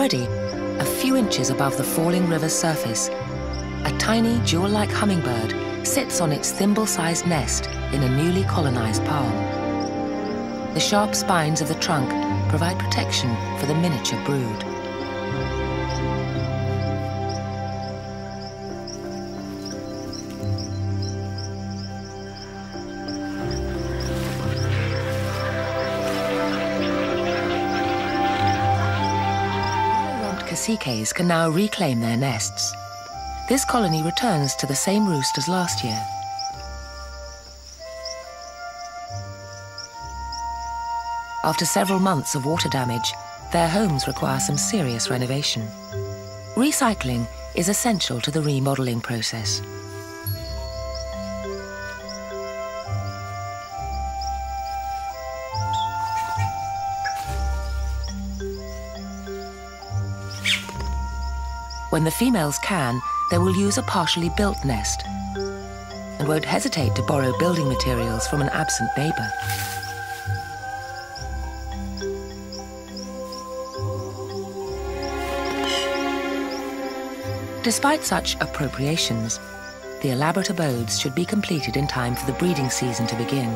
Already, a few inches above the falling river's surface, a tiny jewel-like hummingbird sits on its thimble-sized nest in a newly colonized palm. The sharp spines of the trunk provide protection for the miniature brood. Caciques can now reclaim their nests. This colony returns to the same roost as last year. After several months of water damage, their homes require some serious renovation. Recycling is essential to the remodeling process. When the females can, they will use a partially built nest and won't hesitate to borrow building materials from an absent neighbor. Despite such appropriations, the elaborate abodes should be completed in time for the breeding season to begin.